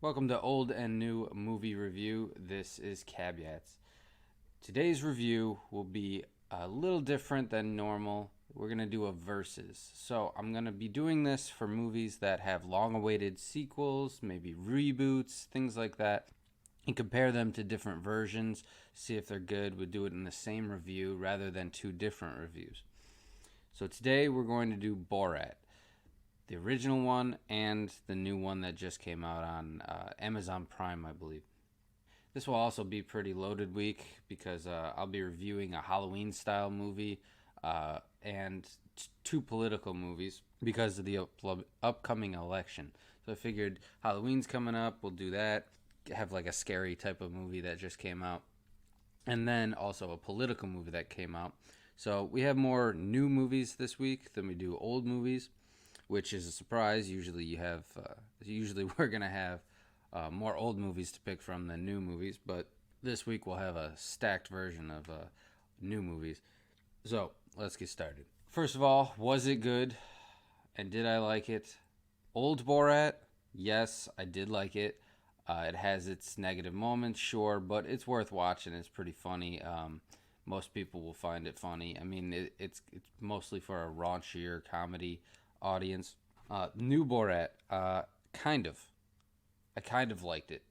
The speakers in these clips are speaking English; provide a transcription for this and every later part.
Welcome to Old and New Movie Review. This is Caveats. Today's review will be a little different than normal. We're going to do a versus. So I'm going to be doing this for movies that have long-awaited sequels, maybe reboots, things like that, and compare them to different versions, see if they're good. We'll do it in the same review rather than two different reviews. So today we're going to do Borat, the original one and the new one that just came out on Amazon Prime, I believe. This will also be a pretty loaded week because I'll be reviewing a Halloween-style movie and two political movies because of the upcoming election. So I figured Halloween's coming up, we'll do that, have like a scary type of movie that just came out, and then also a political movie that came out. So we have more new movies this week than we do old movies, which is a surprise. Usually we're gonna have more old movies to pick from than new movies, but this week we'll have a stacked version of new movies. So let's get started. First of all, was it good, and did I like it? Old Borat, yes, I did like it. It has its negative moments, sure, but it's worth watching. It's pretty funny. Most people will find it funny. I mean, it's mostly for a raunchier comedy audience. New Borat, kind of. I kind of liked it.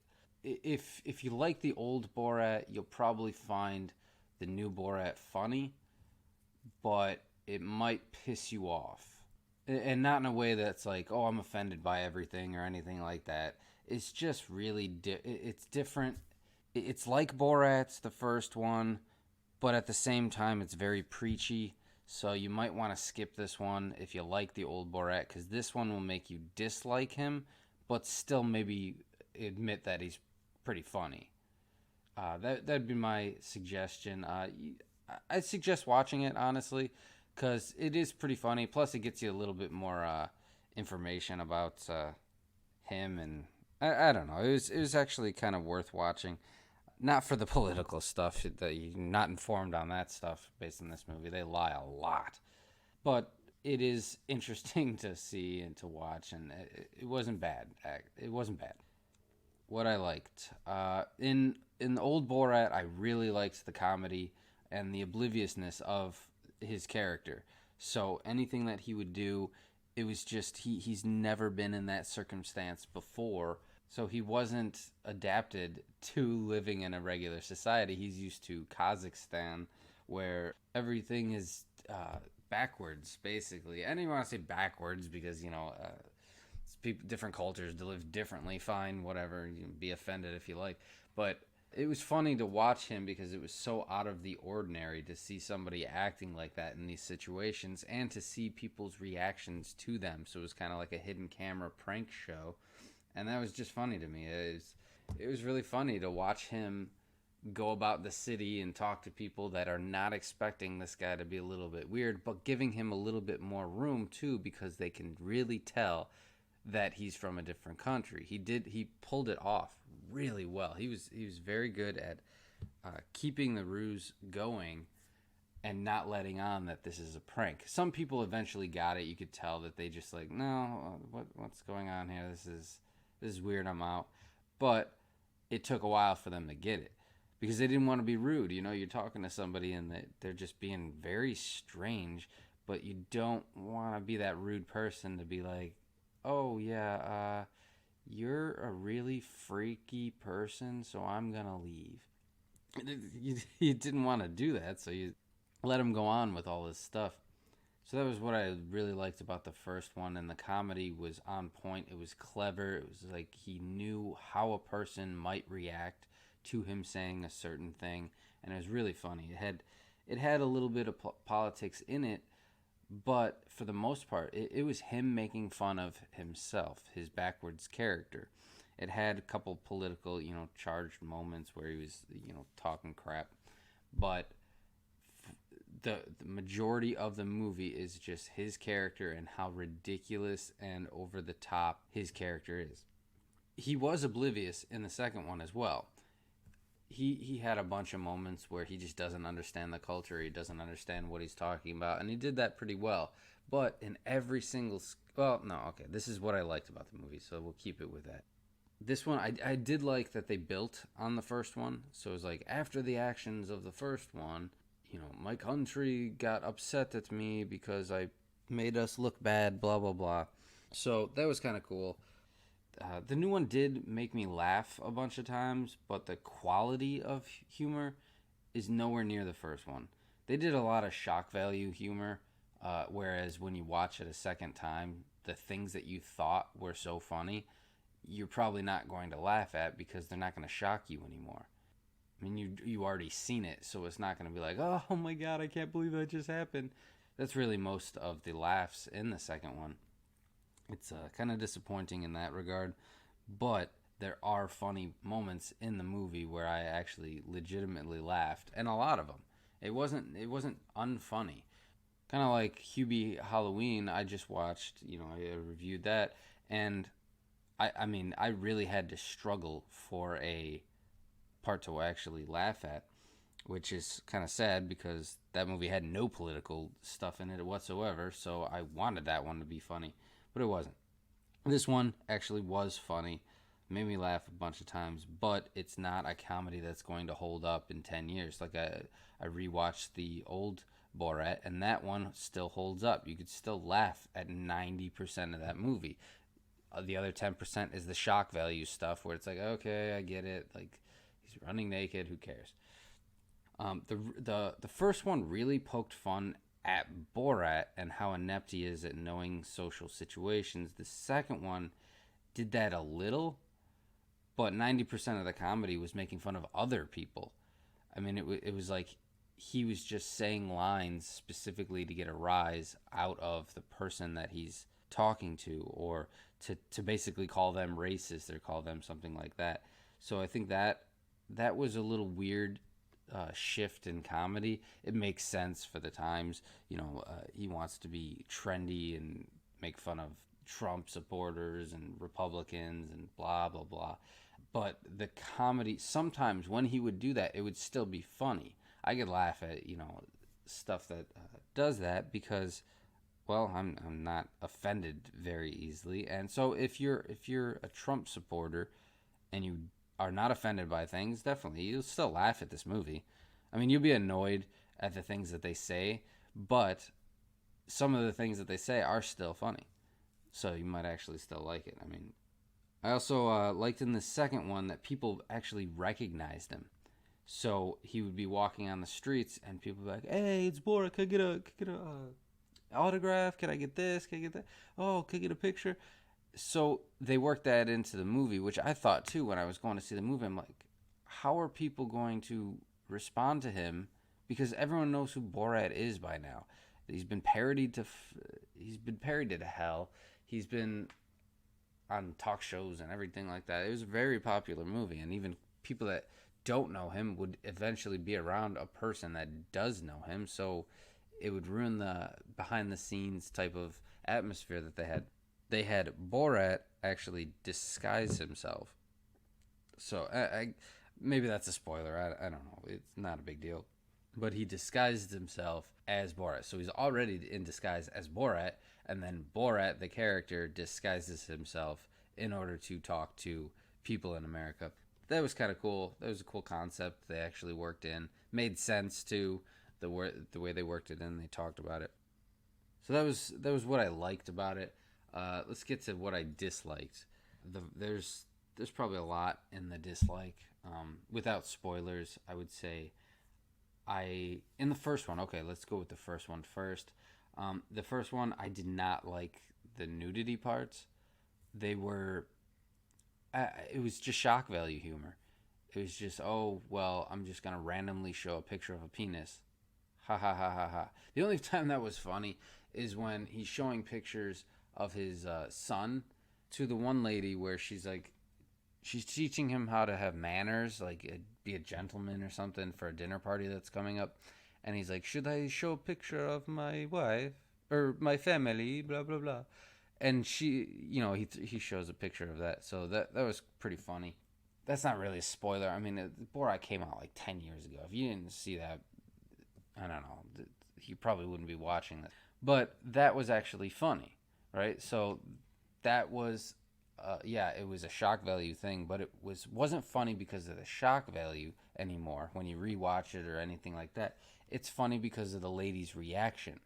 If you like the old Borat, you'll probably find the new Borat funny, but it might piss you off. And not in a way that's like, oh, I'm offended by everything or anything like that. It's just really, it's different. It's like Borat's, the first one, but at the same time, it's very preachy. So you might want to skip this one if you like the old Borat, because this one will make you dislike him, but still maybe admit that he's pretty funny. That'd be my suggestion. I'd suggest watching it, honestly, because it is pretty funny. Plus, it gets you a little bit more information about him, and I don't know. It was actually kind of worth watching. Not for the political stuff, that you're not informed on that stuff based on this movie. They lie a lot. But it is interesting to see and to watch, and it wasn't bad. It wasn't bad. What I liked. In the old Borat, I really liked the comedy and the obliviousness of his character. So anything that he would do, it was just, he's never been in that circumstance before. So he wasn't adapted to living in a regular society. He's used to Kazakhstan, where everything is backwards, basically. I don't even want to say backwards because, different cultures to live differently. Fine, whatever. You can be offended if you like. But it was funny to watch him because it was so out of the ordinary to see somebody acting like that in these situations and to see people's reactions to them. So it was kind of like a hidden camera prank show. And that was just funny to me. It was really funny to watch him go about the city and talk to people that are not expecting this guy to be a little bit weird, but giving him a little bit more room too, because they can really tell that he's from a different country. He pulled it off really well. He was very good at keeping the ruse going and not letting on that this is a prank. Some people eventually got it. You could tell that they just like, no, what's going on here? This is weird. I'm out. But it took a while for them to get it because they didn't want to be rude. You're talking to somebody and they're just being very strange, but you don't want to be that rude person to be like, oh yeah, you're a really freaky person, so I'm gonna leave. You didn't want to do that, so you let him go on with all this stuff. So that was what I really liked about the first one, and the comedy was on point. It was clever. It was like he knew how a person might react to him saying a certain thing, and it was really funny. It had a little bit of politics in it, but for the most part, it was him making fun of himself, his backwards character. It had a couple political, charged moments where he was, talking crap, but the majority of the movie is just his character and how ridiculous and over the top his character is. He was oblivious in the second one as well. He had a bunch of moments where he just doesn't understand the culture. He doesn't understand what he's talking about, and he did that pretty well. But in every single... Well, no, okay. This is what I liked about the movie, so we'll keep it with that. This one, I did like that they built on the first one. So it was like, after the actions of the first one, my country got upset at me because I made us look bad, blah, blah, blah. So that was kind of cool. The new one did make me laugh a bunch of times, but the quality of humor is nowhere near the first one. They did a lot of shock value humor, whereas when you watch it a second time, the things that you thought were so funny, you're probably not going to laugh at because they're not going to shock you anymore. I mean, you already seen it, so it's not going to be like, oh my god, I can't believe that just happened. That's really most of the laughs in the second one. It's kind of disappointing in that regard, but there are funny moments in the movie where I actually legitimately laughed, and a lot of them. It wasn't unfunny. Kind of like Hubie Halloween. I just watched. I reviewed that, and I mean, I really had to struggle for a part to actually laugh at, which is kind of sad because that movie had no political stuff in it whatsoever. So I wanted that one to be funny, but it wasn't. This one actually was funny, made me laugh a bunch of times, but it's not a comedy that's going to hold up in 10 years. Like I rewatched the old Borat, and that one still holds up. You could still laugh at 90% of that movie. The other 10% is the shock value stuff where it's like, okay, I get it. Like, he's running naked. Who cares? The first one really poked fun at Borat and how inept he is at knowing social situations. The second one did that a little, but 90% of the comedy was making fun of other people. I mean, it was like he was just saying lines specifically to get a rise out of the person that he's talking to, or to basically call them racist or call them something like that. So I think that was a little weird shift in comedy. It makes sense for the times. He wants to be trendy and make fun of Trump supporters and Republicans and blah, blah, blah. But the comedy, sometimes when he would do that, it would still be funny. I could laugh at, stuff that does that because, well, I'm not offended very easily. And so if you're a Trump supporter and you are not offended by things, definitely you'll still laugh at this movie. I mean, you'll be annoyed at the things that they say, but some of the things that they say are still funny. So you might actually still like it. I mean, I also liked in the second one that people actually recognized him. So he would be walking on the streets, and people would be like, "Hey, it's Borat. Can I get a autograph? Can I get this? Can I get that? Oh, can I get a picture?" So they worked that into the movie, which I thought too when I was going to see the movie. I'm like, how are people going to respond to him? Because everyone knows who Borat is by now. He's been parodied to hell. He's been on talk shows and everything like that. It was a very popular movie, and even people that don't know him would eventually be around a person that does know him. So it would ruin the behind the scenes type of atmosphere that they had. They had Borat actually disguise himself. So maybe that's a spoiler. I don't know. It's not a big deal. But he disguised himself as Borat. So he's already in disguise as Borat, and then Borat, the character, disguises himself in order to talk to people in America. That was kind of cool. That was a cool concept they actually worked in. Made sense too, the way they worked it in. They talked about it. So that was what I liked about it. Let's get to what I disliked. There's probably a lot in the dislike. Without spoilers, I would say in the first one. Okay, let's go with the first one first. The first one, I did not like the nudity parts. They were. It was just shock value humor. It was just, oh well, I'm just gonna randomly show a picture of a penis. Ha ha ha ha ha. The only time that was funny is when he's showing pictures of his son to the one lady where she's teaching him how to have manners, like be a gentleman or something for a dinner party that's coming up. And he's like, should I show a picture of my wife or my family, blah, blah, blah. And he shows a picture of that. So that was pretty funny. That's not really a spoiler. I mean, Borat came out like 10 years ago. If you didn't see that, I don't know, you probably wouldn't be watching this. But that was actually funny, right? So that was yeah, it was a shock value thing, but wasn't funny because of the shock value anymore when you rewatch it or anything like that. It's funny because of the lady's reaction.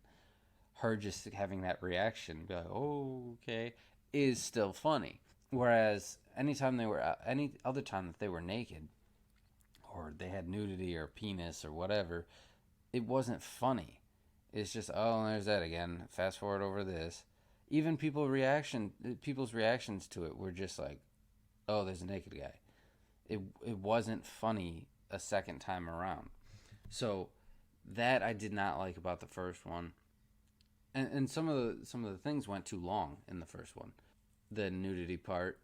Her just having that reaction, be like, "Oh, okay," is still funny. Whereas anytime they were any other time that they were naked or they had nudity or penis or whatever, it wasn't funny. It's just, oh, there's that again. Fast forward over this. Even people's reactions to it were just like, oh, there's a naked guy. It wasn't funny a second time around. So that I did not like about the first one. And some of the things went too long in the first one. The nudity parts,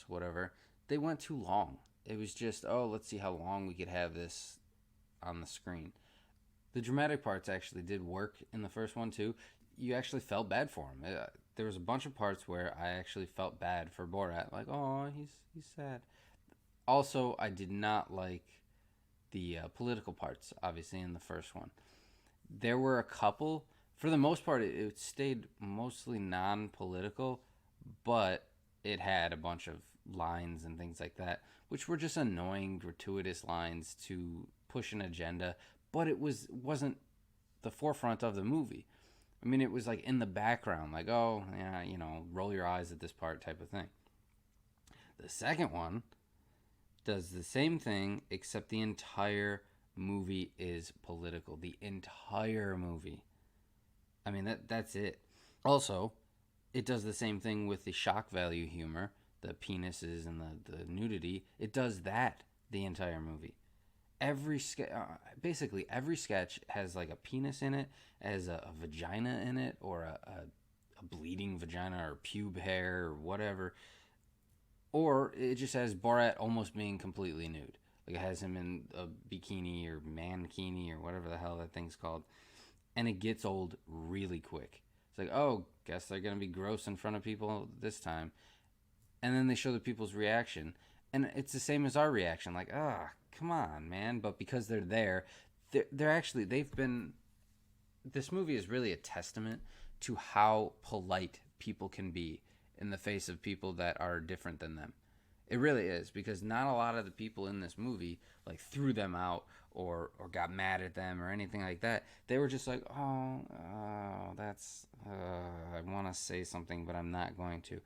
whatever, they went too long. It was just, oh, let's see how long we could have this on the screen. The dramatic parts actually did work in the first one too. You actually felt bad for him. There was a bunch of parts where I actually felt bad for Borat, like, oh, he's sad. Also, I did not like the political parts, obviously, in the first one. There were a couple. For the most part, it stayed mostly non-political, but it had a bunch of lines and things like that, which were just annoying, gratuitous lines to push an agenda. But wasn't the forefront of the movie. I mean, it was like in the background, like, oh, yeah, roll your eyes at this part type of thing. The second one does the same thing, except the entire movie is political. The entire movie. I mean, that's it. Also, it does the same thing with the shock value humor, the penises and the nudity. It does that the entire movie. Basically every sketch has like a penis in it, has a vagina in it, or a bleeding vagina or pube hair or whatever, or it just has Borat almost being completely nude. Like it has him in a bikini or mankini or whatever the hell that thing's called, and it gets old really quick. It's like, oh, guess they're gonna be gross in front of people this time, and then they show the people's reaction, and it's the same as our reaction. Like, ah, come on, man. But because they're actually they've been. This movie is really a testament to how polite people can be in the face of people that are different than them. It really is, because not a lot of the people in this movie like threw them out or got mad at them or anything like that. They were just like, that's I want to say something, but I'm not going to.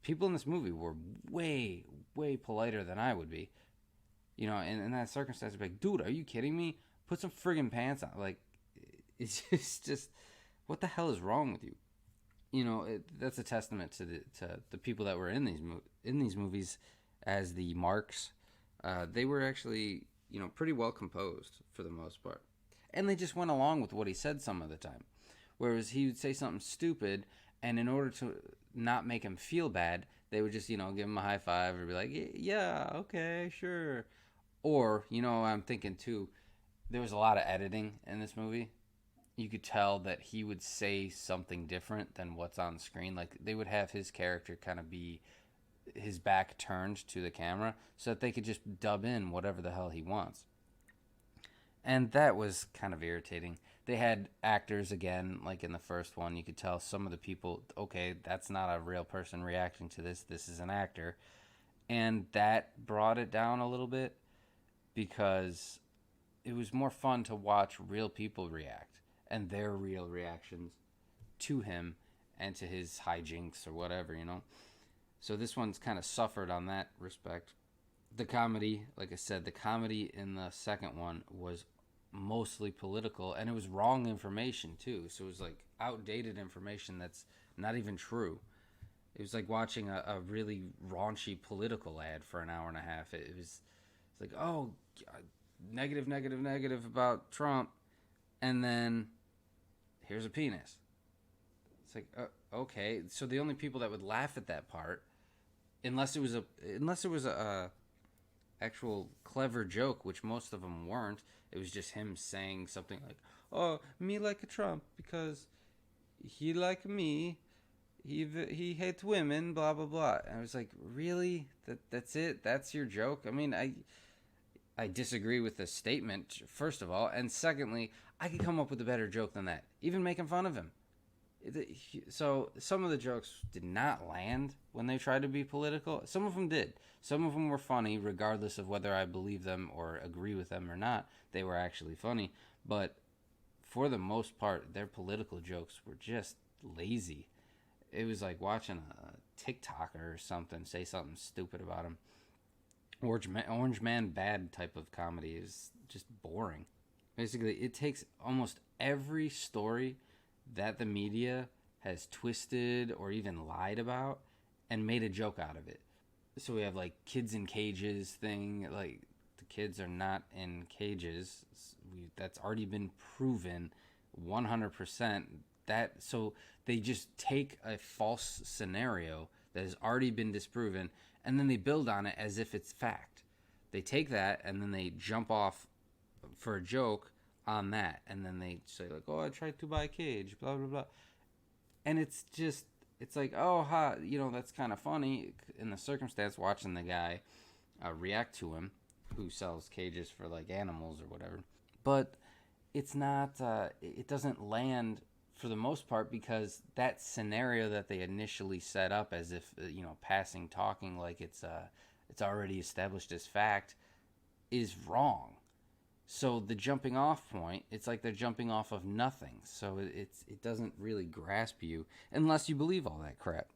People in this movie were way, way politer than I would be. In that circumstance, I'd be like, dude, are you kidding me? Put some friggin' pants on. Like, it's just what the hell is wrong with you? That's a testament to the people that were in these movies as the marks. They were actually pretty well composed for the most part, and they just went along with what he said some of the time. Whereas he would say something stupid, and in order to not make him feel bad, they would just give him a high five or be like, yeah, okay, sure. Or I'm thinking too, there was a lot of editing in this movie. You could tell that he would say something different than what's on screen. Like they would have his character kind of be his back turned to the camera so that they could just dub in whatever the hell he wants. And that was kind of irritating. They had actors again, like in the first one. You could tell some of the people, okay, that's not a real person reacting to this. This is an actor. And that brought it down a little bit because it was more fun to watch real people react and their real reactions to him and to his hijinks or whatever. So this one's kind of suffered on that respect. The comedy, like I said, the comedy in the second one was mostly political, and it was wrong information too. So it was like outdated information that's not even true. It was like watching a really raunchy political ad for an hour and a half. It's like, oh, negative, negative, negative about Trump, and then here's a penis. It's like, okay. So the only people that would laugh at that part, unless it was a actual clever joke, which most of them weren't. It was just him saying something like, "Oh, me like a Trump because he like me. He hates women, blah blah blah." And I was like, "Really? That's it? That's your joke?" I mean, I disagree with the statement, first of all, and secondly, I could come up with a better joke than that. Even making fun of him. So some of the jokes did not land when they tried to be political. Some of them did. Some of them were funny, regardless of whether I believe them or agree with them or not. They were actually funny. But for the most part, their political jokes were just lazy. It was like watching a TikToker or something say something stupid about him. Orange Man Bad type of comedy is just boring. Basically, it takes almost every story that the media has twisted or even lied about and made a joke out of it. So we have like kids in cages thing, like the kids are not in cages. That's already been proven 100%. So they just take a false scenario that has already been disproven and then they build on it as if it's fact. They take that and then they jump off for a joke on that, and then they say like, "Oh, I tried to buy a cage," blah blah blah, and it's like, oh, that's kind of funny in the circumstance watching the guy react to him who sells cages for like animals or whatever, but it's not. It doesn't land for the most part because that scenario that they initially set up as if passing talking like it's already established as fact is wrong. So the jumping off point, it's like they're jumping off of nothing. So it doesn't really grasp you unless you believe all that crap.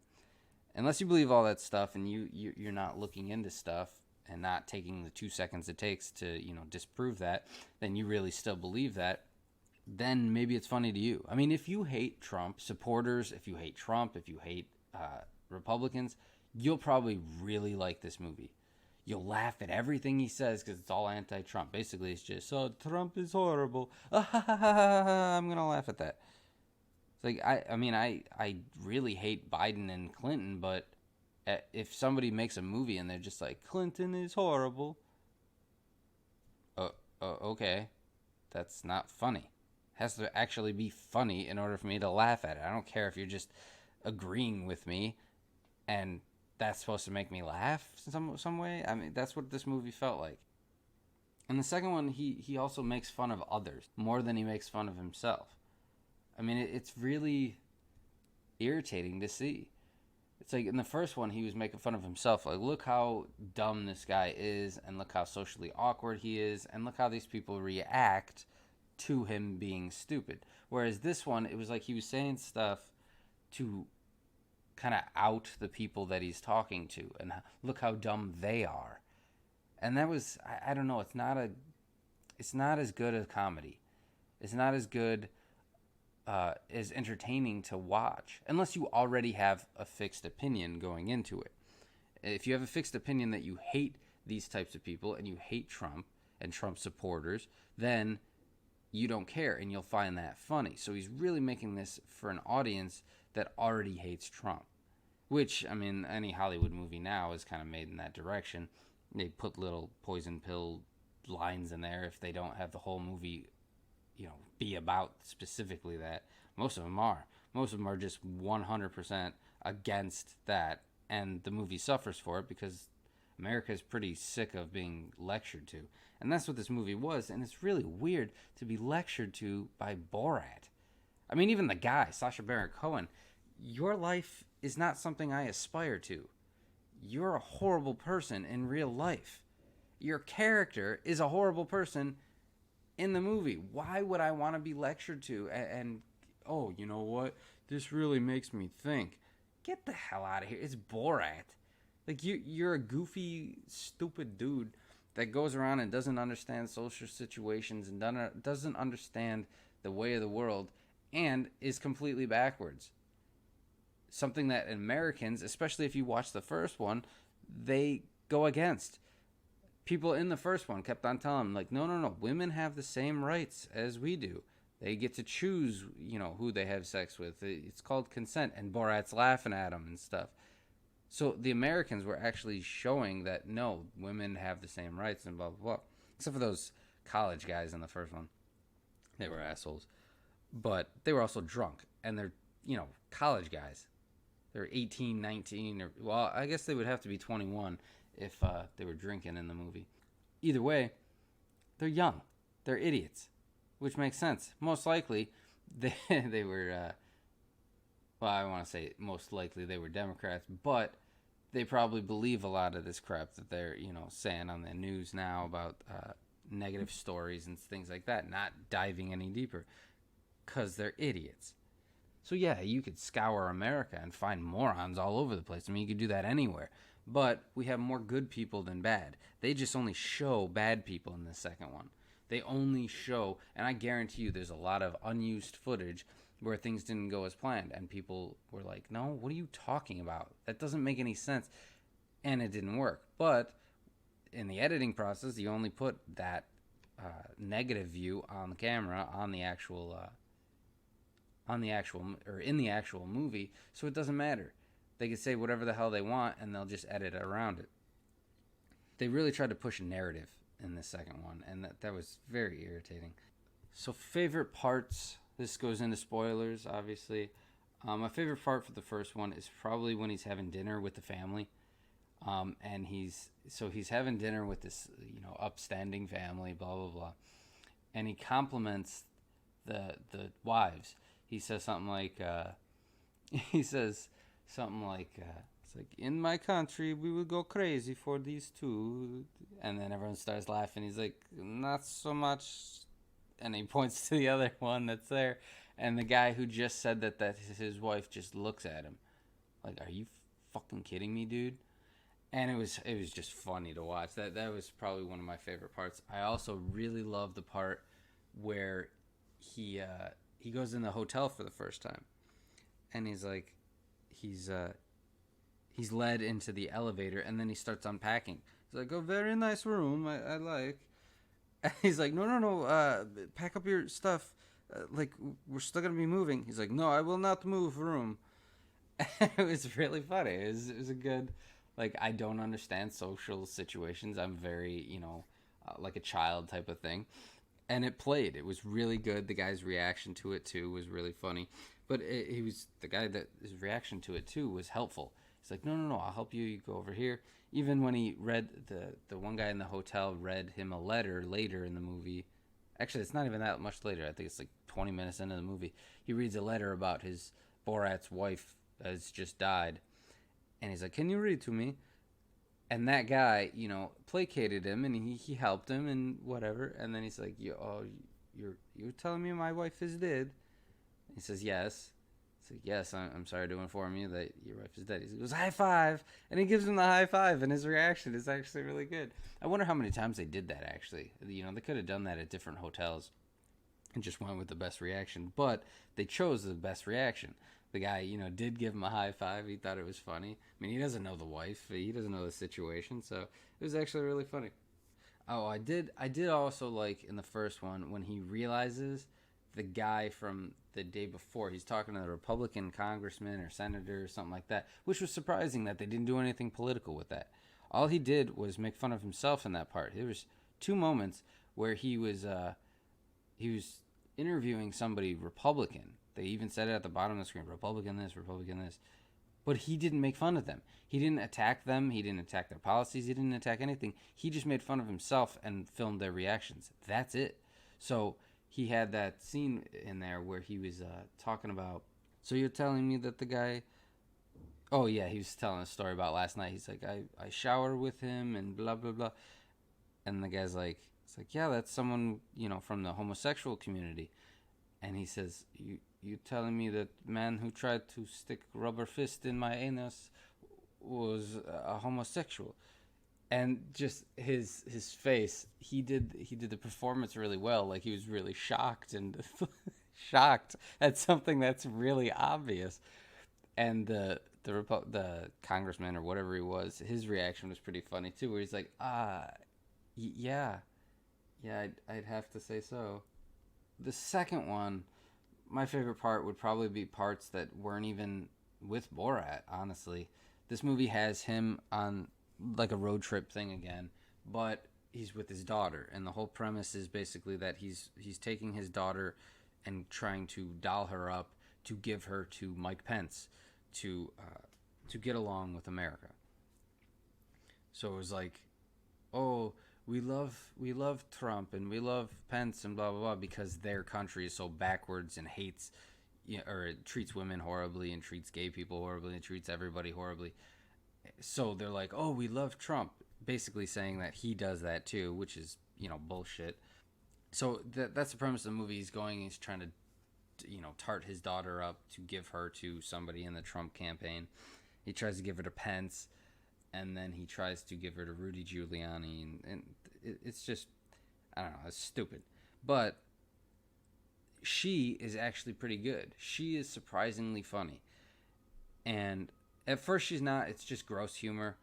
Unless you believe all that stuff and you're not looking into stuff and not taking the 2 seconds it takes to disprove that, then you really still believe that. Then maybe it's funny to you. I mean, if you hate Trump supporters, if you hate Trump, if you hate Republicans, you'll probably really like this movie. You'll laugh at everything he says because it's all anti-Trump. Basically, it's just, oh, Trump is horrible. I'm going to laugh at that. It's like, I really hate Biden and Clinton, but if somebody makes a movie and they're just like, Clinton is horrible, okay, that's not funny. It has to actually be funny in order for me to laugh at it. I don't care if you're just agreeing with me and that's supposed to make me laugh some way. I mean, that's what this movie felt like. And the second one, he also makes fun of others more than he makes fun of himself. I mean, it's really irritating to see. It's like in the first one, he was making fun of himself. Like, look how dumb this guy is, and look how socially awkward he is, and look how these people react to him being stupid. Whereas this one, it was like he was saying stuff to kind of out the people that he's talking to and look how dumb they are. And that was, I don't know, it's not as good as comedy. It's not as good as entertaining to watch unless you already have a fixed opinion going into it. If you have a fixed opinion that you hate these types of people and you hate Trump and Trump supporters, then you don't care and you'll find that funny. So he's really making this for an audience that already hates Trump, which, I mean, any Hollywood movie now is kind of made in that direction. They put little poison pill lines in there if they don't have the whole movie, be about specifically that. Most of them are. Most of them are just 100% against that, and the movie suffers for it because America is pretty sick of being lectured to. And that's what this movie was, and it's really weird to be lectured to by Borat. I mean, even the guy, Sacha Baron Cohen, your life is not something I aspire to. You're a horrible person in real life. Your character is a horrible person in the movie. Why would I want to be lectured to? And oh, you know what? This really makes me think. Get the hell out of here. It's Borat. Like, you're a goofy, stupid dude that goes around and doesn't understand social situations and doesn't understand the way of the world and is completely backwards. Something that Americans, especially if you watch the first one, they go against. People in the first one kept on telling them, like, no, women have the same rights as we do. They get to choose, who they have sex with. It's called consent, and Borat's laughing at them and stuff. So the Americans were actually showing that, no, women have the same rights and blah, blah, blah. Except for those college guys in the first one. They were assholes. But they were also drunk, and they're, college guys. They're 18, 19, or, well, I guess they would have to be 21 if they were drinking in the movie. Either way, they're young. They're idiots, which makes sense. Most likely, they were well, I want to say most likely they were Democrats, but they probably believe a lot of this crap that they're, saying on the news now about negative stories and things like that, not diving any deeper because they're idiots. So yeah, you could scour America and find morons all over the place. I mean, you could do that anywhere. But we have more good people than bad. They just only show bad people in the second one. They only show, and I guarantee you there's a lot of unused footage where things didn't go as planned and people were like, "No, what are you talking about? That doesn't make any sense." And it didn't work. But in the editing process, you only put that negative view on the camera or in the actual movie, so it doesn't matter. They can say whatever the hell they want and they'll just edit it around it. They really tried to push a narrative in the second one, and that was very irritating. So favorite parts, this goes into spoilers obviously. My favorite part for the first one is probably when he's having dinner with the family. And he's having dinner with this upstanding family, blah blah blah, and he compliments the wives. He says something like it's like, in my country we would go crazy for these two, and then everyone starts laughing. He's like, not so much, and he points to the other one that's there, and the guy who just said that his wife just looks at him like, are you fucking kidding me, dude? And it was just funny to watch. That was probably one of my favorite parts. I also really love the part where he goes in the hotel for the first time, and he's led into the elevator, and then he starts unpacking. He's like, "Oh, very nice room. I like." And he's like, "No, pack up your stuff. Like, we're still gonna be moving." He's like, "No, I will not move room." It was really funny. It was a good, like, I don't understand social situations. I'm very, like a child type of thing. And it played. It was really good. The guy's reaction to it, too, was really funny. But his reaction to it, too, was helpful. He's like, no, I'll help you. You go over here. Even when he read, the one guy in the hotel read him a letter later in the movie. Actually, it's not even that much later. I think it's like 20 minutes into the movie. He reads a letter about his Borat's wife has just died. And he's like, can you read it to me? And that guy, placated him, and he helped him and whatever. And then he's like, you're telling me my wife is dead? He says, yes. He's like, yes, I'm sorry to inform you that your wife is dead. He goes, high five. And he gives him the high five, and his reaction is actually really good. I wonder how many times they did that, actually. They could have done that at different hotels and just went with the best reaction. But they chose the best reaction. The guy, did give him a high five. He thought it was funny. I mean, he doesn't know the wife. He doesn't know the situation. So it was actually really funny. Oh, I did also like in the first one when he realizes the guy from the day before, he's talking to the Republican congressman or senator or something like that, which was surprising that they didn't do anything political with that. All he did was make fun of himself in that part. There was two moments where he was interviewing somebody Republican. They even said it at the bottom of the screen, Republican this, Republican this. But he didn't make fun of them. He didn't attack them. He didn't attack their policies. He didn't attack anything. He just made fun of himself and filmed their reactions. That's it. So he had that scene in there where he was talking about, so you're telling me that the guy, oh yeah, he was telling a story about last night. He's like, I showered with him and blah, blah, blah. And the guy's like, it's like, yeah, that's someone, from the homosexual community. And he says, you telling me that man who tried to stick rubber fist in my anus was a homosexual? And just his face, he did the performance really well. Like, he was really shocked and shocked at something that's really obvious. And the congressman or whatever he was, his reaction was pretty funny too, where he's like, yeah, I'd have to say so. The second one, my favorite part would probably be parts that weren't even with Borat, honestly. This movie has him on like a road trip thing again, but he's with his daughter, and the whole premise is basically that he's taking his daughter and trying to doll her up to give her to Mike Pence to get along with America. So it was like, oh, we love Trump and we love Pence and blah blah blah because their country is so backwards and hates or it treats women horribly and treats gay people horribly and treats everybody horribly. So they're like, oh, we love Trump, basically saying that he does that too, which is, bullshit. So that's the premise of the movie. He's trying to, tart his daughter up to give her to somebody in the Trump campaign. He tries to give her to Pence, and then he tries to give her to Rudy Giuliani, and it's just, I don't know, it's stupid. But she is actually pretty good. She is surprisingly funny. And at first she's not. It's just gross humor.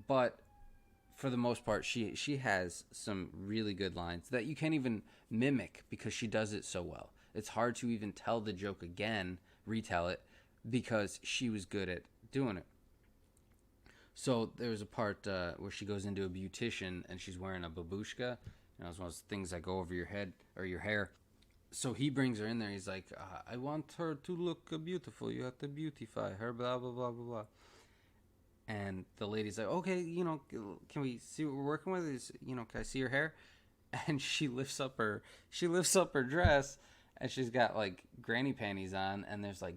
But for the most part, she has some really good lines that you can't even mimic because she does it so well. It's hard to even tell the joke again, retell it, because she was good at doing it. So there's a part where she goes into a beautician and she's wearing a babushka. It's one of those things that go over your head or your hair. So he brings her in there. He's like, I want her to look beautiful. You have to beautify her, blah, blah, blah, blah, blah. And the lady's like, okay, can we see what we're working with? Can I see your hair? And she lifts up her dress, and she's got like granny panties on, and there's like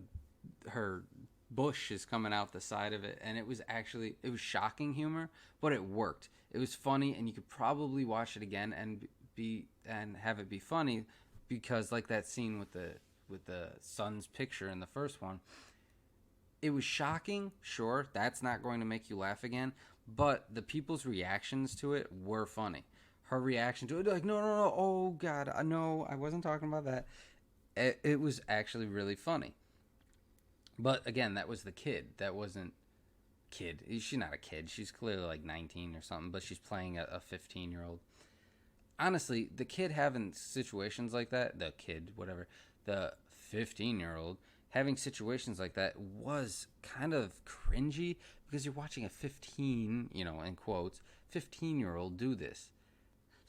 her bush is coming out the side of it. And it was shocking humor, but it worked. It was funny, and you could probably watch it again and have it be funny. Because like that scene with the son's picture in the first one, it was shocking. Sure, that's not going to make you laugh again, but the people's reactions to it were funny. Her reaction to it, like, no, oh God, no, I wasn't talking about that. It was actually really funny. But again, that was the kid. That wasn't kid. She's not a kid. She's clearly like 19 or something, but she's playing a 15-year-old. Honestly, the kid having situations like that, the 15-year-old having situations like that was kind of cringy because you're watching a 15, in quotes, 15-year-old do this.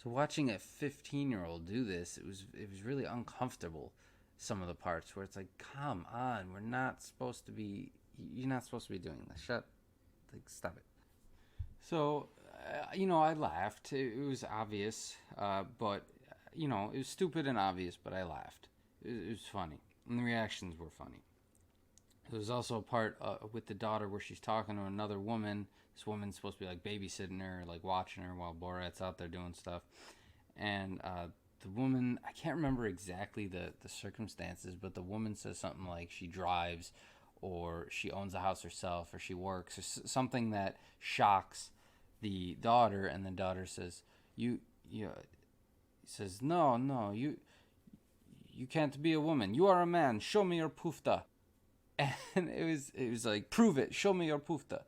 So watching a 15-year-old do this, it was really uncomfortable, some of the parts where it's like, come on, you're not supposed to be doing this. Stop it. So, I laughed. It was obvious, but, it was stupid and obvious, but I laughed. It was funny, and the reactions were funny. There was also a part with the daughter where she's talking to another woman. This woman's supposed to be, like, babysitting her, like, watching her while Borat's out there doing stuff. And the woman, I can't remember exactly the circumstances, but the woman says something like she drives or she owns a house herself or she works or something that shocks the daughter, and the daughter says, "You says no, you can't be a woman. You are a man. Show me your pufta." And it was like, "Prove it. Show me your pufta."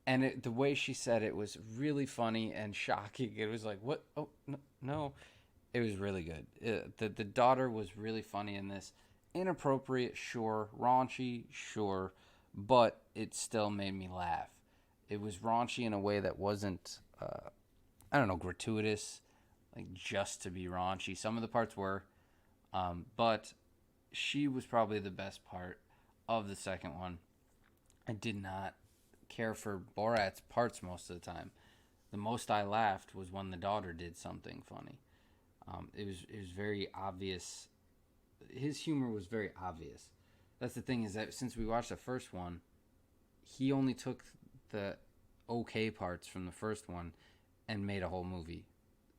And the way she said it was really funny and shocking. It was like, "What? Oh no." It was really good. The daughter was really funny in this. Inappropriate, sure. Raunchy, sure. But it still made me laugh. It was raunchy in a way that wasn't, gratuitous, like just to be raunchy. Some of the parts were, but she was probably the best part of the second one. I did not care for Borat's parts most of the time. The most I laughed was when the daughter did something funny. It was very obvious. His humor was very obvious. That's the thing, is that since we watched the first one, he only took the okay parts from the first one and made a whole movie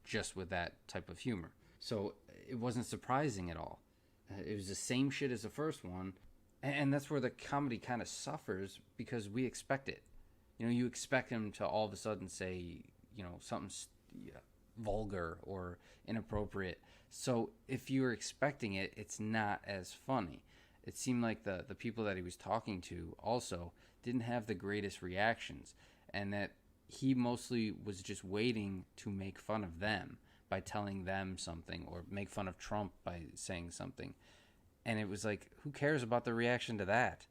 just with that type of humor. So it wasn't surprising at all. It was the same shit as the first one, and that's where the comedy kind of suffers because we expect it. You expect him to all of a sudden say, something vulgar or inappropriate. So if you're expecting it, it's not as funny. It seemed like the people that he was talking to also didn't have the greatest reactions, and that he mostly was just waiting to make fun of them by telling them something, or make fun of Trump by saying something. And it was like, who cares about the reaction to that?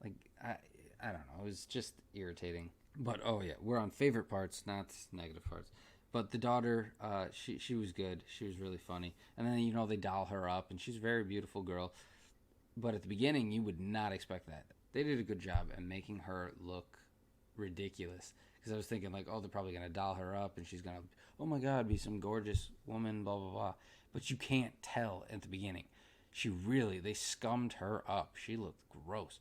Like, I don't know. It was just irritating. But, oh yeah, we're on favorite parts, not negative parts. But the daughter, she was good. She was really funny. And then, they doll her up, and she's a very beautiful girl. But at the beginning, you would not expect that. They did a good job at making her look ridiculous. Because I was thinking, like, oh, they're probably going to doll her up, and she's going to, oh my God, be some gorgeous woman, blah, blah, blah. But you can't tell at the beginning. They scummed her up. She looked gross.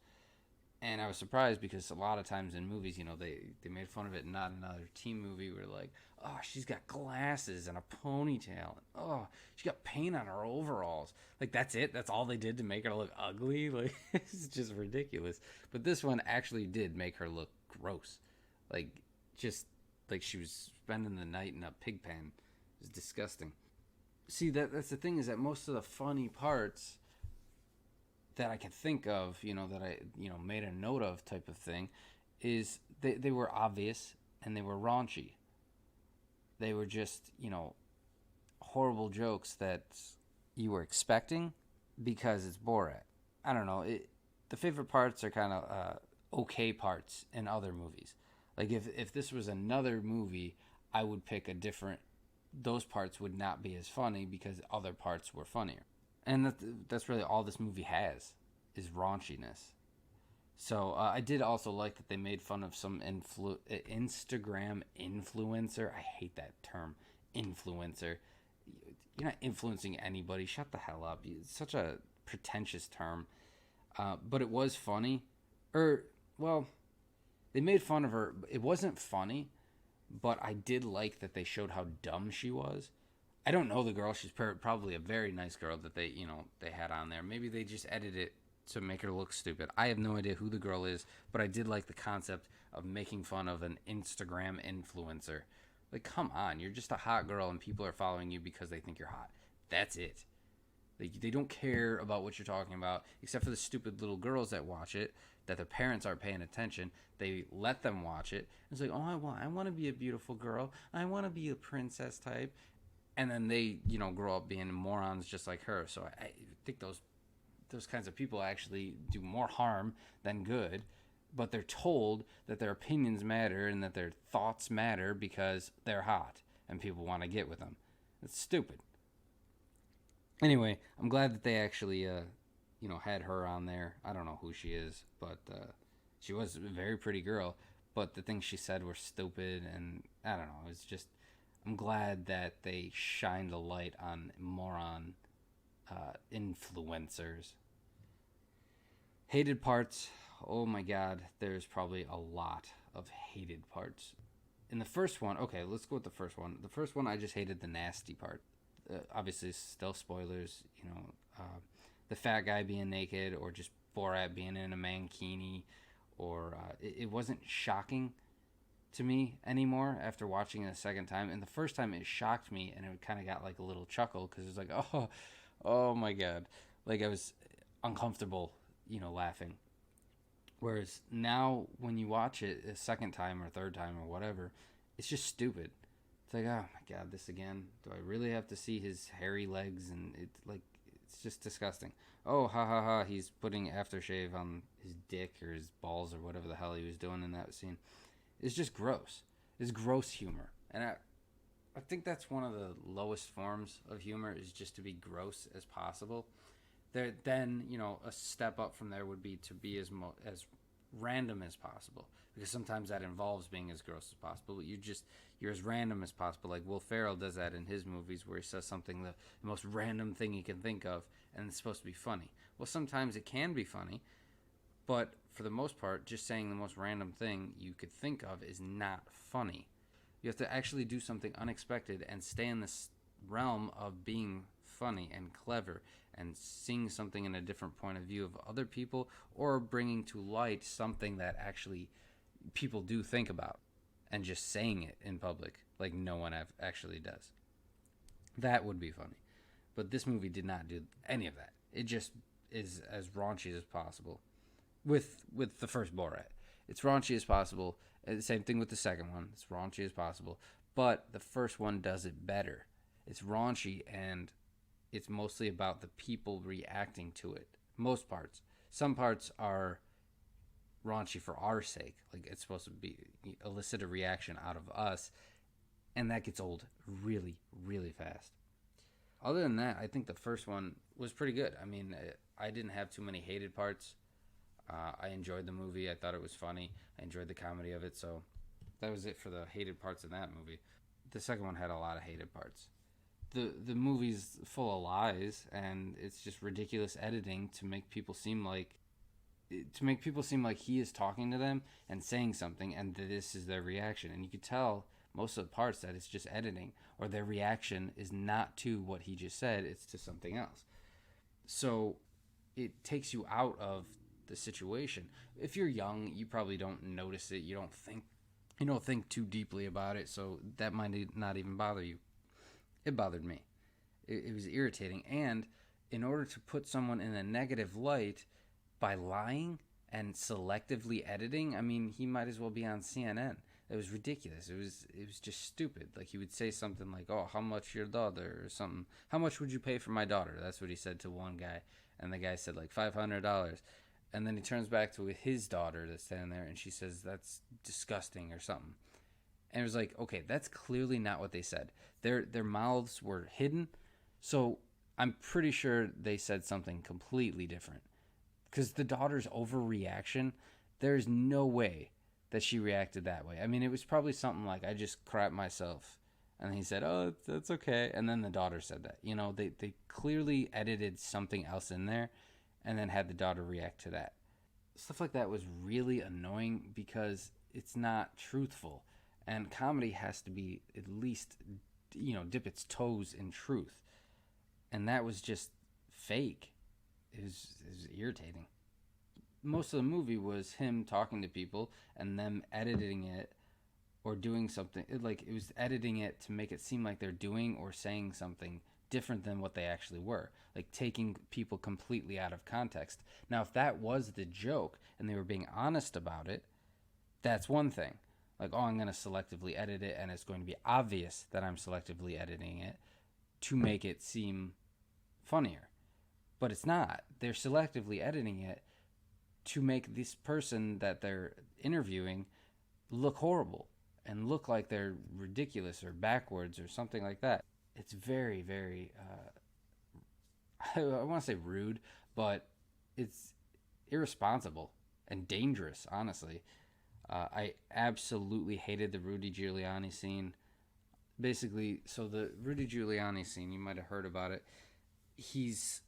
And I was surprised because a lot of times in movies, they made fun of it. Not another teen movie where like, oh, she's got glasses and a ponytail. Oh, she got paint on her overalls. Like, that's it? That's all they did to make her look ugly? Like, it's just ridiculous. But this one actually did make her look gross. Like, just like she was spending the night in a pig pen. It was disgusting. See, that's the thing, is that most of the funny parts that I can think of, that I, made a note of type of thing, is they were obvious and they were raunchy. They were just, horrible jokes that you were expecting because it's Borat. I don't know. The favorite parts are kind of okay parts in other movies. Like if this was another movie, I would pick a different. Those parts would not be as funny because other parts were funnier. And that's really all this movie has, is raunchiness. So I did also like that they made fun of some Instagram influencer. I hate that term, influencer. You're not influencing anybody. Shut the hell up. It's such a pretentious term. But it was funny. They made fun of her. It wasn't funny, but I did like that they showed how dumb she was. I don't know the girl. She's probably a very nice girl that they had on there. Maybe they just edited it to make her look stupid. I have no idea who the girl is, but I did like the concept of making fun of an Instagram influencer. Like, come on, you're just a hot girl and people are following you because they think you're hot. That's it. They don't care about what you're talking about, except for the stupid little girls that watch it, that their parents aren't paying attention. They let them watch it. It's like, oh, I want to be a beautiful girl. I want to be a princess type. And then they, grow up being morons just like her. So I think those kinds of people actually do more harm than good. But they're told that their opinions matter and that their thoughts matter because they're hot and people want to get with them. It's stupid. Anyway, I'm glad that they actually, had her on there. I don't know who she is, but she was a very pretty girl. But the things she said were stupid, and I don't know. It's just, I'm glad that they shined a light on moron influencers. Hated parts. Oh my God, there's probably a lot of hated parts. In the first one, okay, let's go with the first one. The first one, I just hated the nasty part. Obviously, still spoilers, the fat guy being naked, or just Borat being in a mankini, or it wasn't shocking to me anymore after watching it a second time. And the first time it shocked me, and it kind of got like a little chuckle because it was like, oh my God. Like I was uncomfortable, laughing. Whereas now when you watch it a second time or third time or whatever, it's just stupid. It's like, oh my God, this again? Do I really have to see his hairy legs? And it's just disgusting. Oh, ha ha ha, he's putting aftershave on his dick or his balls or whatever the hell he was doing in that scene. It's just gross. It's gross humor. And I think that's one of the lowest forms of humor, is just to be gross as possible. Then, a step up from there would be to be as random as possible, because sometimes that involves being as gross as possible. But you're as random as possible. Like Will Ferrell does that in his movies, where he says something, the most random thing he can think of, and it's supposed to be funny. Well, sometimes it can be funny, but for the most part, just saying the most random thing you could think of is not funny. You have to actually do something unexpected and stay in this realm of being funny and clever and seeing something in a different point of view of other people, or bringing to light something that actually people do think about, and just saying it in public like no one actually does. That would be funny. But this movie did not do any of that. It just is as raunchy as possible. With the first Borat, it's raunchy as possible. Same thing with the second one. It's raunchy as possible. But the first one does it better. It's raunchy, and it's mostly about the people reacting to it. Most parts. Some parts are raunchy for our sake. Like, it's supposed to be elicit a reaction out of us, and that gets old really, really fast. Other than that, I think the first one was pretty good. I mean, I didn't have too many hated parts. I enjoyed the movie. I thought it was funny. I enjoyed the comedy of it. So that was it for the hated parts in that movie. The second one had a lot of hated parts. the movie's full of lies, and it's just ridiculous editing to make people seem like he is talking to them and saying something, and this is their reaction. And you could tell most of the parts that it's just editing, or their reaction is not to what he just said, it's to something else. So it takes you out of the situation. If you're young, you probably don't notice it. You don't think too deeply about it, so that might not even bother you. It bothered me. It was irritating. And in order to put someone in a negative light by lying and selectively editing, I mean, he might as well be on CNN. It was ridiculous. It was just stupid. Like, he would say something like, "Oh, how much your daughter?" or something. "How much would you pay for my daughter?" That's what he said to one guy, and the guy said like $500. And then he turns back to his daughter that's standing there, and she says, "That's disgusting," or something. And it was like, okay, that's clearly not what they said. Their mouths were hidden, so I'm pretty sure they said something completely different. Because the daughter's overreaction, there's no way that she reacted that way. I mean, it was probably something like, "I just crapped myself." And he said, "Oh, that's okay." And then the daughter said that. They clearly edited something else in there and then had the daughter react to that. Stuff like that was really annoying because it's not truthful. And comedy has to be at least, dip its toes in truth. And that was just fake. It was irritating. Most of the movie was him talking to people and them editing it or doing something. It was editing it to make it seem like they're doing or saying something different than what they actually were. Like taking people completely out of context. Now, if that was the joke and they were being honest about it, that's one thing. Like, "Oh, I'm going to selectively edit it, and it's going to be obvious that I'm selectively editing it to make it seem funnier." But it's not. They're selectively editing it to make this person that they're interviewing look horrible and look like they're ridiculous or backwards or something like that. It's very, very, I want to say rude, but it's irresponsible and dangerous, honestly. I absolutely hated the Rudy Giuliani scene. Basically, so the Rudy Giuliani scene, you might have heard about it. He's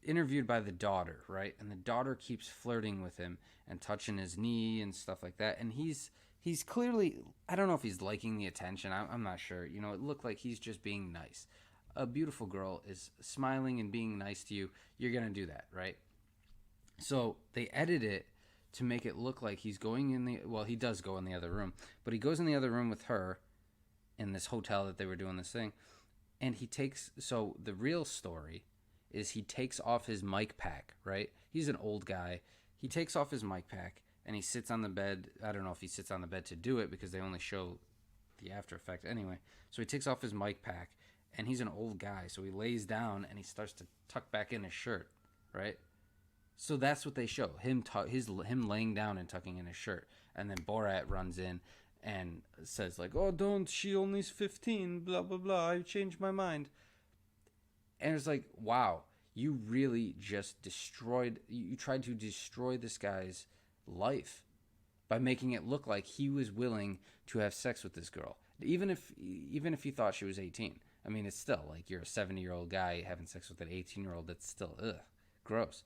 interviewed by the daughter, right? And the daughter keeps flirting with him and touching his knee and stuff like that. And he's clearly, I don't know if he's liking the attention. I'm not sure. It looked like he's just being nice. A beautiful girl is smiling and being nice to you. You're going to do that, right? So they edit it to make it look like he's going he does go in the other room, but he goes in the other room with her in this hotel that they were doing this thing. And so the real story is he takes off his mic pack, right? He's an old guy. He takes off his mic pack and he sits on the bed. I don't know if he sits on the bed to do it because they only show the after effect anyway. So he takes off his mic pack and he's an old guy. So he lays down and he starts to tuck back in his shirt, right? So that's what they show, him laying down and tucking in his shirt. And then Borat runs in and says like, "Oh, don't, she only's 15, blah, blah, blah, I changed my mind." And it's like, wow, you really just you tried to destroy this guy's life by making it look like he was willing to have sex with this girl. Even if you thought she was 18. I mean, it's still like you're a 70-year-old guy having sex with an 18-year-old. That's still, gross.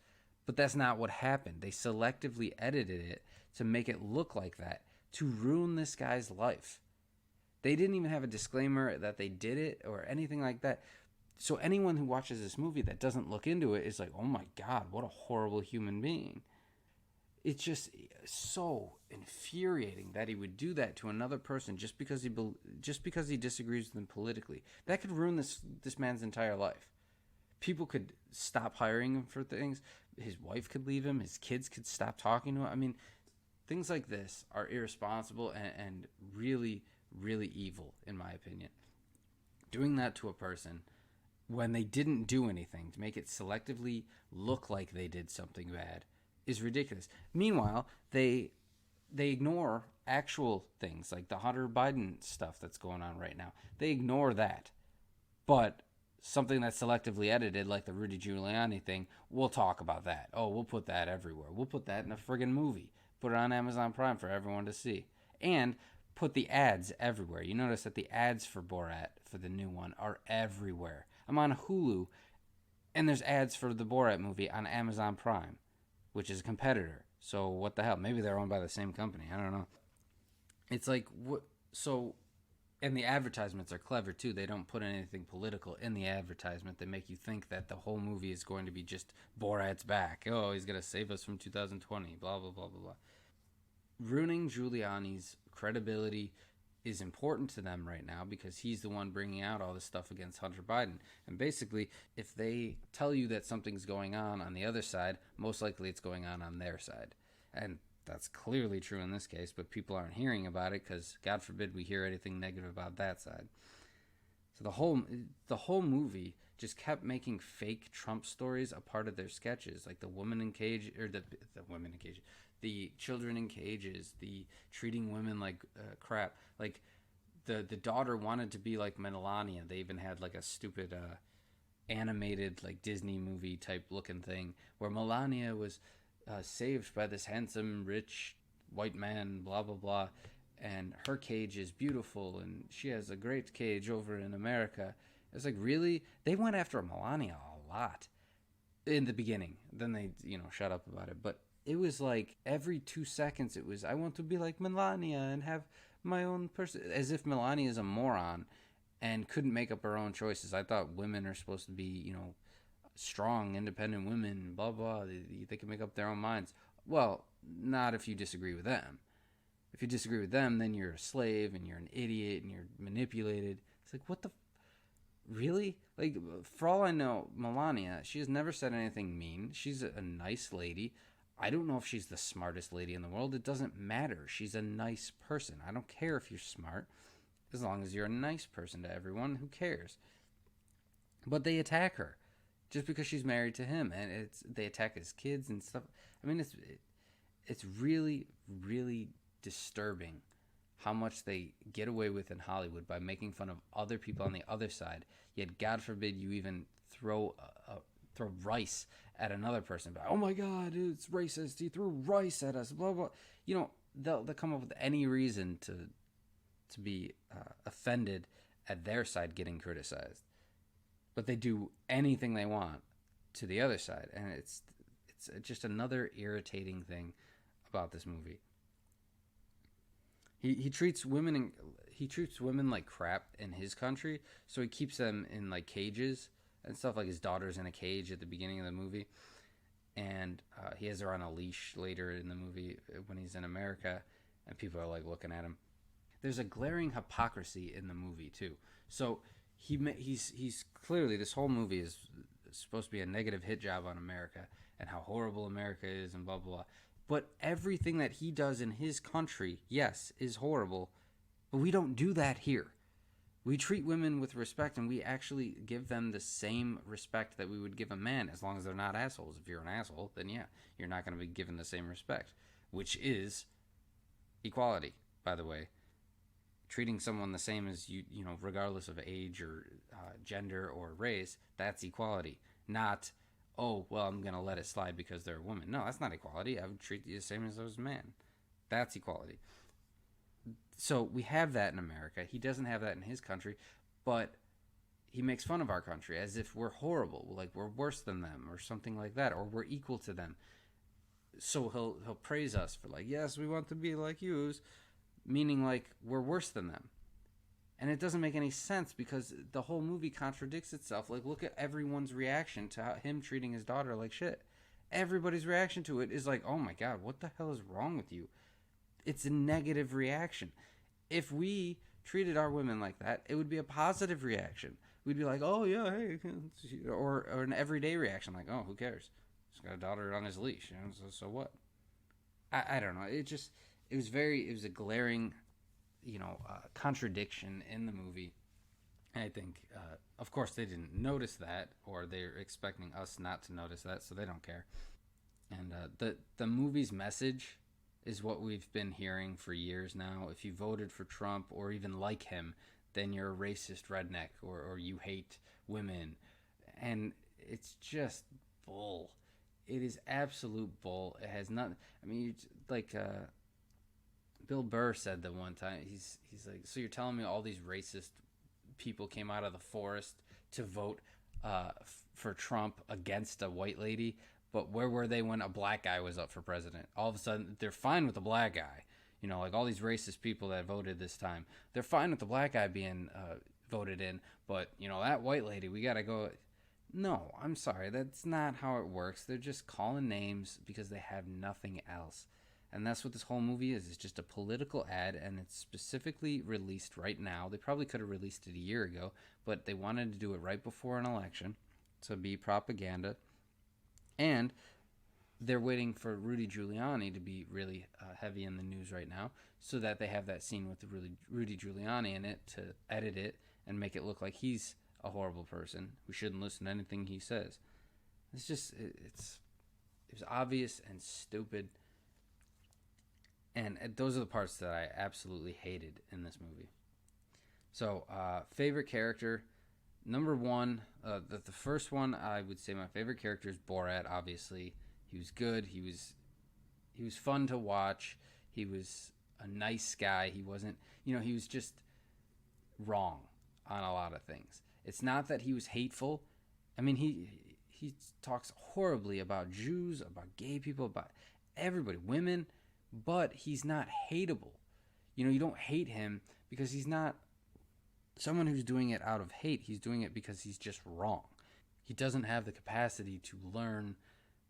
But that's not what happened. They selectively edited it to make it look like that, to ruin this guy's life. They didn't even have a disclaimer that they did it or anything like that. So anyone who watches this movie that doesn't look into it is like, "Oh my God, what a horrible human being." It's just so infuriating that he would do that to another person just because he disagrees with them politically. That could ruin this man's entire life. People could stop hiring him for things. His wife could leave him. His kids could stop talking to him. I mean, things like this are irresponsible and really, really evil, in my opinion. Doing that to a person when they didn't do anything to make it selectively look like they did something bad is ridiculous. Meanwhile, they ignore actual things like the Hunter Biden stuff that's going on right now. They ignore that. But something that's selectively edited, like the Rudy Giuliani thing, we'll talk about that. Oh, we'll put that everywhere. We'll put that in a friggin' movie. Put it on Amazon Prime for everyone to see. And put the ads everywhere. You notice that the ads for Borat, for the new one, are everywhere. I'm on Hulu, and there's ads for the Borat movie on Amazon Prime, which is a competitor. So what the hell? Maybe they're owned by the same company. I don't know. It's like what? So, and the advertisements are clever too. They don't put anything political in the advertisement. They make you think that the whole movie is going to be just Borat's back. Oh, he's gonna save us from 2020. Blah blah blah blah blah. Ruining Giuliani's credibility is important to them right now because he's the one bringing out all this stuff against Hunter Biden. And basically, if they tell you that something's going on the other side, most likely it's going on their side. And that's clearly true in this case, but people aren't hearing about it because, God forbid, we hear anything negative about that side. So the whole movie just kept making fake Trump stories a part of their sketches, like the woman in cage or the women in cages, the children in cages, the treating women like crap. Like the daughter wanted to be like Melania. They even had like a stupid animated like Disney movie type looking thing where Melania was saved by this handsome rich white man, blah blah blah, and her cage is beautiful and she has a great cage over in America. It's like, really? They went after Melania a lot in the beginning. Then they, shut up about it. But it was like every 2 seconds it was, I want to be like Melania and have my own person, as if Melania is a moron and couldn't make up her own choices. I thought women are supposed to be, strong, independent women, blah, blah. They can make up their own minds. Well, not if you disagree with them. If you disagree with them, then you're a slave and you're an idiot and you're manipulated. It's like, what the... Really? Like, for all I know, Melania, she has never said anything mean. She's a nice lady. I don't know if she's the smartest lady in the world. It doesn't matter. She's a nice person. I don't care if you're smart. As long as you're a nice person to everyone, who cares? But they attack her just because she's married to him, and they attack his kids and stuff. I mean, it's really, really disturbing how much they get away with in Hollywood by making fun of other people on the other side. Yet, God forbid, you even throw rice at another person. But, oh my God, it's racist. He threw rice at us. Blah blah. They'll come up with any reason to be offended at their side getting criticized. But they do anything they want to the other side, and it's just another irritating thing about this movie. He treats women like crap in his country, so he keeps them in like cages and stuff. Like his daughter's in a cage at the beginning of the movie, and he has her on a leash later in the movie when he's in America, and people are like looking at him. There's a glaring hypocrisy in the movie too. So he's clearly, this whole movie is supposed to be a negative hit job on America and how horrible America is and blah blah blah. But everything that he does in his country, yes, is horrible. But we don't do that here. We treat women with respect, and we actually give them the same respect that we would give a man, as long as they're not assholes. If you're an asshole, then yeah, you're not going to be given the same respect, which is equality, by the way. Treating someone the same as you, regardless of age or gender or race, that's equality. Not, oh, well, I'm going to let it slide because they're a woman. No, that's not equality. I would treat you the same as I was a man. That's equality. So we have that in America. He doesn't have that in his country, but he makes fun of our country as if we're horrible, like we're worse than them or something like that, or we're equal to them. So he'll praise us for like, yes, we want to be like yous, meaning like we're worse than them. And it doesn't make any sense because the whole movie contradicts itself. Like, look at everyone's reaction to him treating his daughter like shit. Everybody's reaction to it is like, oh my God, what the hell is wrong with you? It's a negative reaction. If we treated our women like that, it would be a positive reaction. We'd be like, oh yeah, hey, or an everyday reaction, like, oh, who cares? He's got a daughter on his leash, so what? I don't know. It was a glaring, contradiction in the movie. And I think, of course, they didn't notice that, or they're expecting us not to notice that, so they don't care. And the movie's message is what we've been hearing for years now. If you voted for Trump or even like him, then you're a racist redneck or you hate women. And it's just bull. It is absolute bull. It has not, Bill Burr said that one time. He's like, so you're telling me all these racist people came out of the forest to vote for Trump against a white lady, but where were they when a black guy was up for president? All of a sudden, they're fine with the black guy. You know, like all these racist people that voted this time, they're fine with the black guy being voted in, but you know that white lady, we gotta go. No, I'm sorry, that's not how it works. They're just calling names because they have nothing else. And that's what this whole movie is. It's just a political ad, and it's specifically released right now. They probably could have released it a year ago, but they wanted to do it right before an election to be propaganda. And they're waiting for Rudy Giuliani to be really heavy in the news right now so that they have that scene with Rudy Giuliani in it to edit it and make it look like he's a horrible person who shouldn't listen to anything he says. It's just, it was obvious and stupid. And those are the parts that I absolutely hated in this movie. So, favorite character, number one, the first one, I would say my favorite character is Borat, obviously. He was good. He was fun to watch. He was a nice guy. He wasn't, he was just wrong on a lot of things. It's not that he was hateful. I mean, he talks horribly about Jews, about gay people, about everybody, women, but he's not hateable. You don't hate him because he's not someone who's doing it out of hate. He's doing it because he's just wrong. He doesn't have the capacity to learn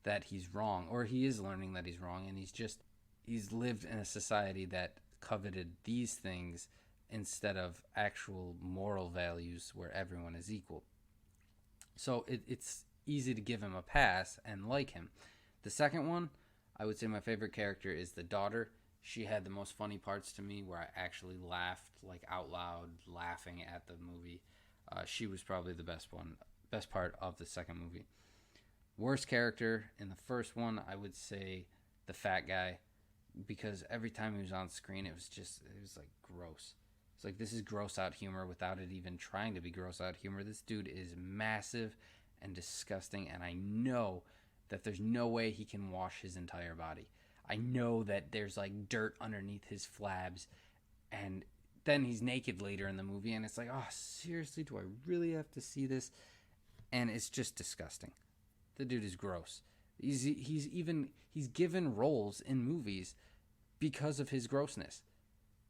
that he's wrong, or he is learning that he's wrong, and he's lived in a society that coveted these things instead of actual moral values where everyone is equal. So it's easy to give him a pass and like him. The second one, I would say my favorite character is the daughter. She had the most funny parts to me where I actually laughed, like out loud, laughing at the movie. She was probably the best part of the second movie. Worst character in the first one, I would say the fat guy, because every time he was on screen, it was like gross. It's like, this is gross out humor without it even trying to be gross out humor. This dude is massive and disgusting, and I know that there's no way he can wash his entire body. I know that there's like dirt underneath his flabs, and then he's naked later in the movie, and it's like, oh, seriously, do I really have to see this? And it's just disgusting. The dude is gross. He's given roles in movies because of his grossness.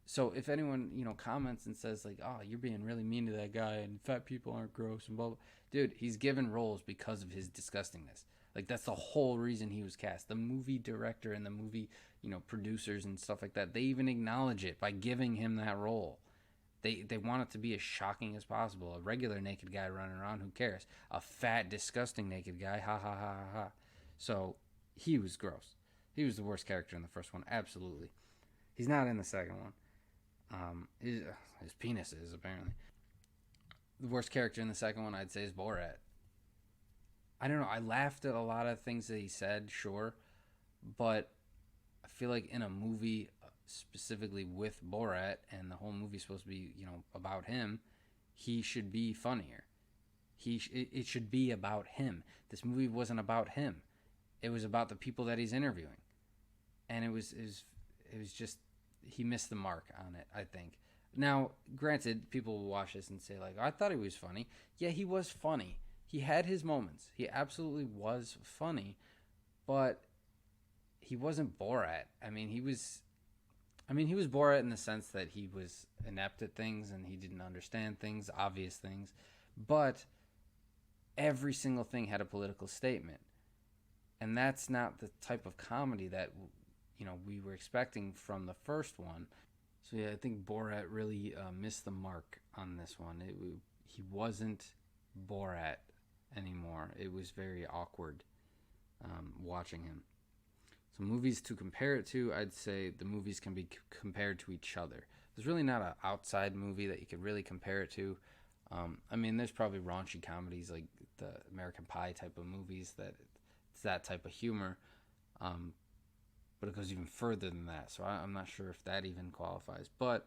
So if anyone, comments and says like, oh, you're being really mean to that guy and fat people aren't gross and blah, blah. Dude, he's given roles because of his disgustingness. Like, that's the whole reason he was cast. The movie director and the movie, producers and stuff like that, they even acknowledge it by giving him that role. They want it to be as shocking as possible. A regular naked guy running around, who cares? A fat, disgusting naked guy, ha ha ha ha ha. So he was gross. He was the worst character in the first one, absolutely. He's not in the second one. His penis is, apparently. The worst character in the second one, I'd say, is Borat. I don't know. I laughed at a lot of things that he said, sure. But I feel like in a movie, specifically with Borat, and the whole movie's supposed to be, about him, he should be funnier. It should be about him. This movie wasn't about him. It was about the people that he's interviewing. And it was just, he missed the mark on it, I think. Now, granted, people will watch this and say, like, I thought he was funny. Yeah, he was funny. He had his moments. He absolutely was funny, but he wasn't Borat. He was Borat in the sense that he was inept at things and he didn't understand things, obvious things, but every single thing had a political statement. And that's not the type of comedy that, we were expecting from the first one. So yeah, I think Borat really missed the mark on this one. He wasn't Borat anymore. It was very awkward watching him. So movies to compare it to, I'd say the movies can be compared to each other. There's really not an outside movie that you could really compare it to. There's probably raunchy comedies like the American Pie type of movies that it's that type of humor. But it goes even further than that. So I'm not sure if that even qualifies. But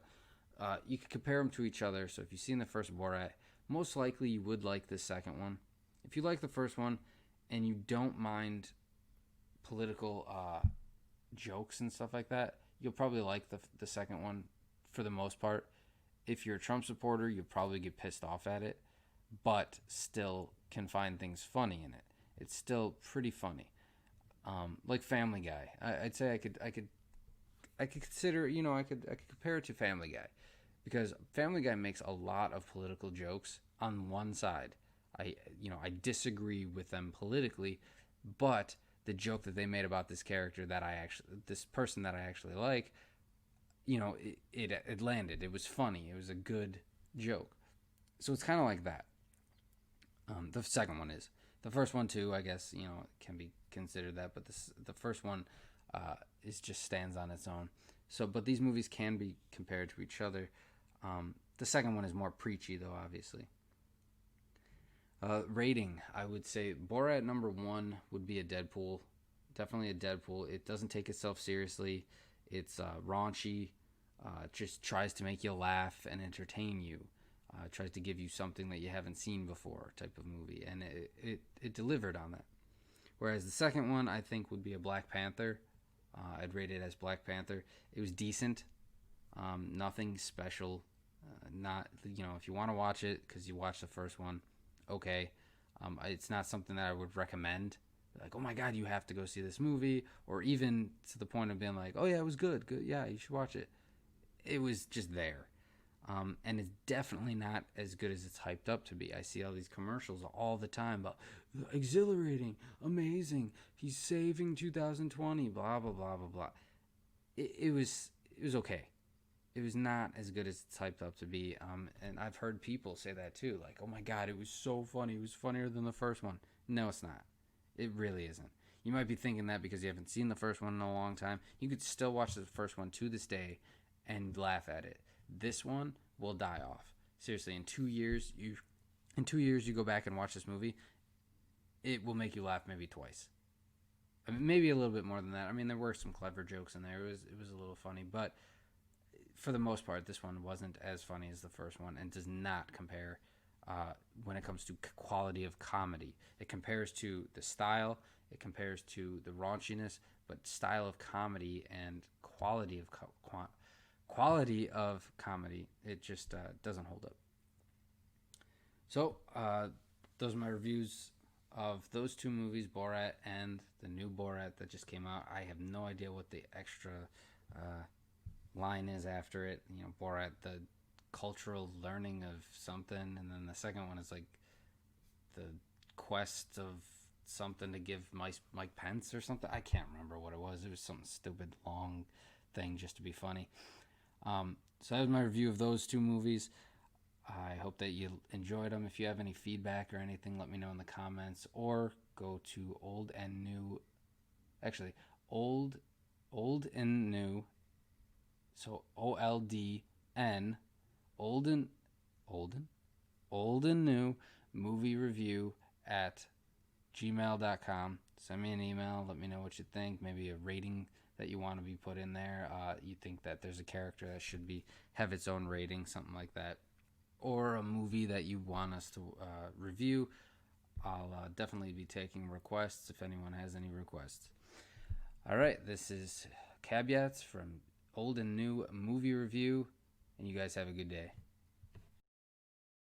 you could compare them to each other. So if you've seen the first Borat, most likely you would like the second one. If you like the first one and you don't mind political jokes and stuff like that, you'll probably like the second one for the most part. If you're a Trump supporter, you'll probably get pissed off at it, but still can find things funny in it. It's still pretty funny. Like Family Guy. I'd say I could consider, I could compare it to Family Guy, because Family Guy makes a lot of political jokes on one side. I disagree with them politically, but the joke that they made about this person that I actually like, it landed. It was funny. It was a good joke. So it's kind of like that. The second one is. The first one too, I guess, can be considered that, but the first one is just stands on its own. So, but these movies can be compared to each other. The second one is more preachy, though, obviously. Rating, I would say Borat number one would be a Deadpool. Definitely a Deadpool. It doesn't take itself seriously. It's raunchy. Just tries to make you laugh and entertain you. Tries to give you something that you haven't seen before, type of movie, and it delivered on that. Whereas the second one, I think, would be a Black Panther. I'd rate it as Black Panther. It was decent, nothing special. Not if you want to watch it because you watched the first one, okay. It's not something that I would recommend. Like, oh my God, you have to go see this movie, or even to the point of being like, oh yeah, it was good, yeah, you should watch it. It was just there. And it's definitely not as good as it's hyped up to be. I see all these commercials all the time about exhilarating, amazing, he's saving 2020, blah blah blah blah blah. It was okay. It was not as good as it's hyped up to be. And I've heard people say that too, like, oh my God, it was so funny. It was funnier than the first one. No, it's not. It really isn't. You might be thinking that because you haven't seen the first one in a long time. You could still watch the first one to this day and laugh at it. This one will die off. Seriously, in 2 years, you go back and watch this movie, it will make you laugh maybe twice. I mean, maybe a little bit more than that. I mean, there were some clever jokes in there. It was a little funny, but for the most part, this one wasn't as funny as the first one, and does not compare when it comes to quality of comedy. It compares to the style, it compares to the raunchiness, but style of comedy and quality of comedy, it just doesn't hold up. So those are my reviews of those two movies, Borat and the new Borat that just came out. I have no idea what the extra line is after it. Borat, the cultural learning of something, and then the second one is like the quest of something to give Mike Pence or something. I can't remember what it was. It was some stupid long thing just to be funny. So that was my review of those two movies. I hope that you enjoyed them. If you have any feedback or anything, let me know in the comments, or go to Old and New. Actually, Old and New. So OLDN, Old and New movie review at gmail.com. Send me an email. Let me know what you think. Maybe a rating that you want to be put in there. You think that there's a character that should have its own rating, something like that, or a movie that you want us to review. I'll definitely be taking requests if anyone has any requests. All right, this is Caveats from Old and New movie review, and you guys have a good day.